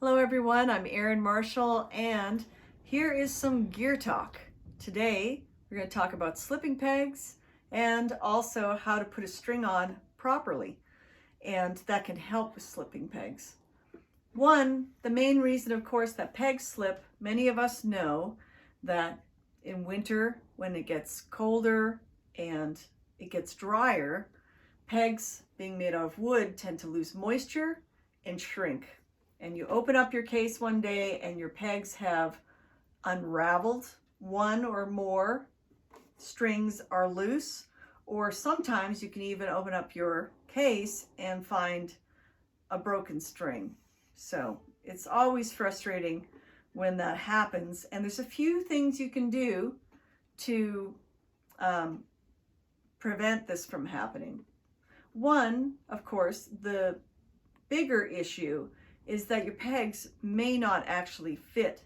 Hello everyone, I'm Erynn Marshall and here is some gear talk. Today we're going to talk about slipping pegs and also how to put a string on properly, and that can help with slipping pegs. The main reason of course that pegs slip, many of us know that in winter when it gets colder and it gets drier, pegs being made out of wood tend to lose moisture and shrink. And you open up your case one day and your pegs have unraveled, one or more strings are loose, or sometimes you can even open up your case and find a broken string. So it's always frustrating when that happens, and there's a few things you can do to prevent this from happening. One, of course, the bigger issue is that your pegs may not actually fit.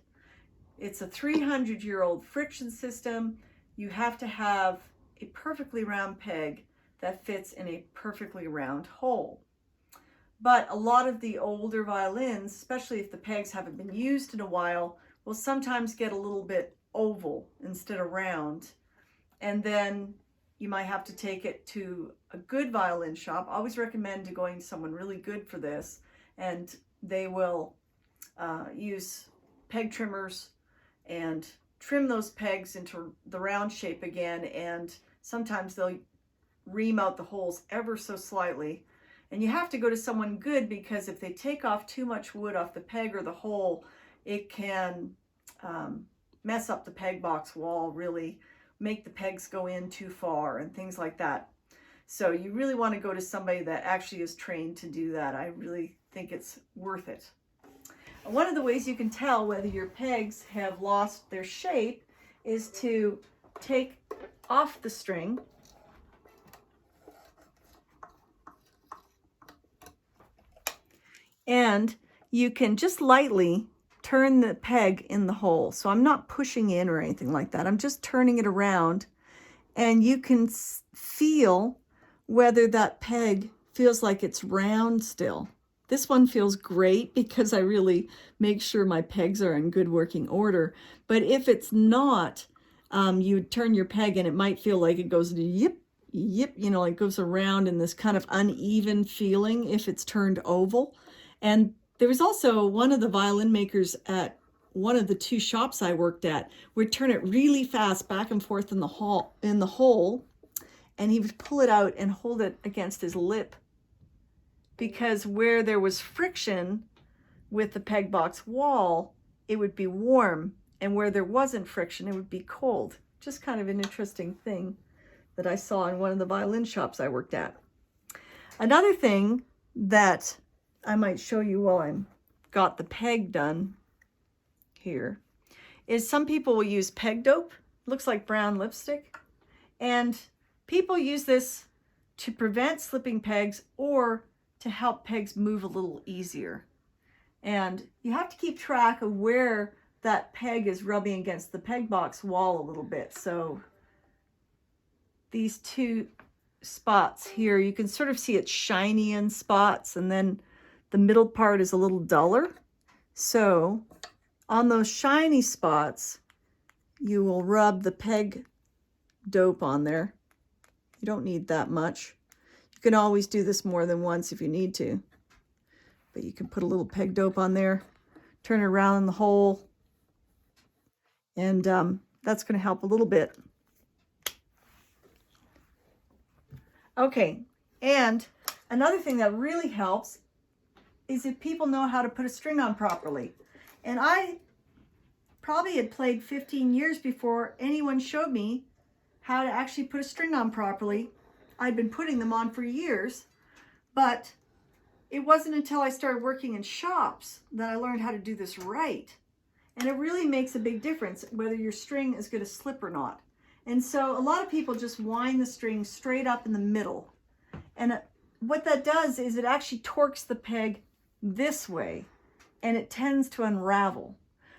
It's a 300-year-old friction system. You have to have a perfectly round peg that fits in a perfectly round hole. But a lot of the older violins, especially if the pegs haven't been used in a while, will sometimes get a little bit oval instead of round. And then you might have to take it to a good violin shop. I always recommend going to someone really good for this, and they will use peg trimmers and trim those pegs into the round shape again, and sometimes they'll ream out the holes ever so slightly. And you have to go to someone good, because if they take off too much wood off the peg or the hole, it can mess up the peg box wall, really make the pegs go in too far and things like that. So you really want to go to somebody that actually is trained to do that. I really think it's worth it. One of the ways you can tell whether your pegs have lost their shape is to take off the string and you can just lightly turn the peg in the hole. So I'm not pushing in or anything like that. I'm just turning it around, and you can feel whether that peg feels like it's round still. This one feels great because I really make sure my pegs are in good working order. But if it's not, you turn your peg and it might feel like it goes yip, yip, it goes around in this kind of uneven feeling if it's turned oval. And there was also one of the violin makers at one of the two shops I worked at would turn it really fast back and forth in the hole, and he would pull it out and hold it against his lip, because where there was friction with the peg box wall, it would be warm, and where there wasn't friction, it would be cold. Just kind of an interesting thing that I saw in one of the violin shops I worked at. Another thing that I might show you while I'm got the peg done here is some people will use peg dope. Looks like brown lipstick, and people use this to prevent slipping pegs or to help pegs move a little easier. And you have to keep track of where that peg is rubbing against the peg box wall a little bit. So these two spots here, you can sort of see it's shiny in spots, and then the middle part is a little duller. So on those shiny spots, you will rub the peg dope on there. You don't need that much. You can always do this more than once if you need to. But you can put a little peg dope on there, turn it around in the hole, and that's going to help a little bit. Okay, and another thing that really helps is if people know how to put a string on properly. And I probably had played 15 years before anyone showed me how to actually put a string on properly. I'd been putting them on for years, but it wasn't until I started working in shops that I learned how to do this right. And it really makes a big difference whether your string is going to slip or not. And so a lot of people just wind the string straight up in the middle. And what that does is it actually torques the peg this way, and it tends to unravel.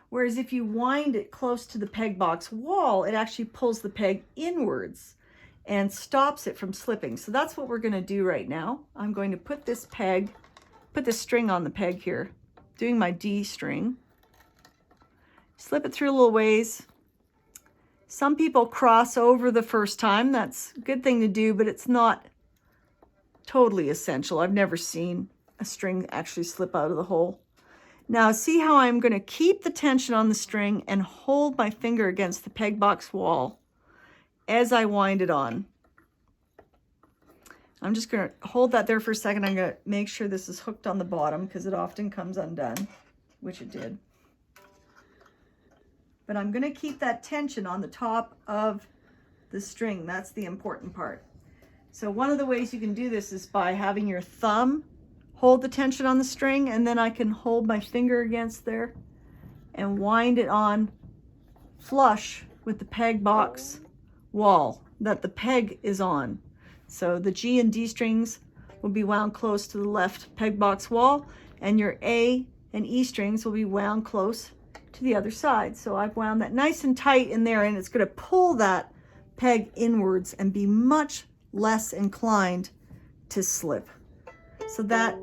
Whereas if you wind it close to the peg box wall, it actually pulls the peg inwards and stops it from slipping. So that's what we're going to do right now. I'm going to put this string on the peg here, doing my D string. Slip it through a little ways. Some people cross over the first time. That's a good thing to do, but it's not totally essential. I've never seen a string actually slip out of the hole. Now see how I'm going to keep the tension on the string and hold my finger against the peg box wall as I wind it on. I'm just going to hold that there for a second. I'm going to make sure this is hooked on the bottom because it often comes undone, which it did. But I'm going to keep that tension on the top of the string. That's the important part. So one of the ways you can do this is by having your thumb hold the tension on the string, and then I can hold my finger against there and wind it on flush with the peg box wall that the peg is on. So the G and D strings will be wound close to the left peg box wall, and your A and E strings will be wound close to the other side. So I've wound that nice and tight in there, and it's going to pull that peg inwards and be much less inclined to slip. So that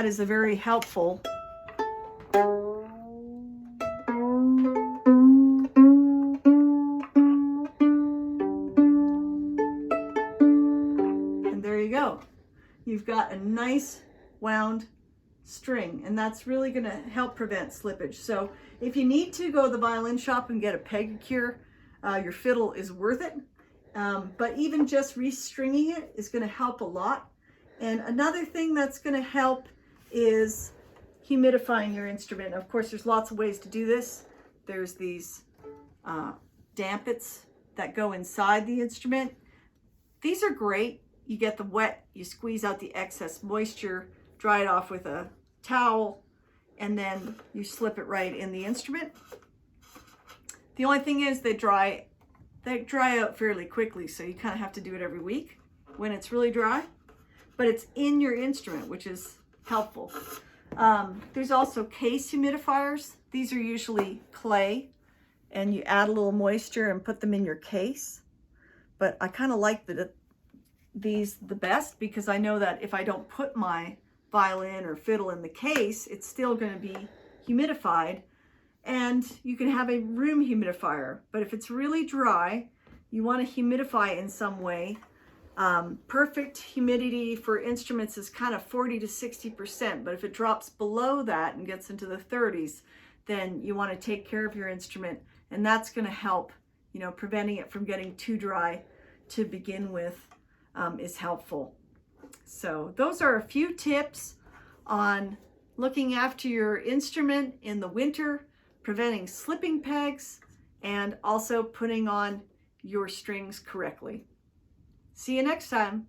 is a very helpful and there you go. You've got a nice wound string, and that's really going to help prevent slippage. So if you need to go to the violin shop and get a pedicure, your fiddle is worth it. But even just restringing it is going to help a lot. And another thing that's going to help is humidifying your instrument. Of course, there's lots of ways to do this. There's these dampits that go inside the instrument. These are great. You get the wet, you squeeze out the excess moisture, dry it off with a towel, and then you slip it right in the instrument. The only thing is they dry out fairly quickly, so you kind of have to do it every week when it's really dry, but it's in your instrument, which is helpful. There's also case humidifiers. These are usually clay, and you add a little moisture and put them in your case. But I kind of like these the best, because I know that if I don't put my violin or fiddle in the case, it's still going to be humidified. And you can have a room humidifier, but if it's really dry, you want to humidify in some way. Perfect humidity for instruments is kind of 40 to 60%, but if it drops below that and gets into the 30s, then you want to take care of your instrument, and that's going to help, preventing it from getting too dry to begin with is helpful. So those are a few tips on looking after your instrument in the winter, preventing slipping pegs, and also putting on your strings correctly. See you next time.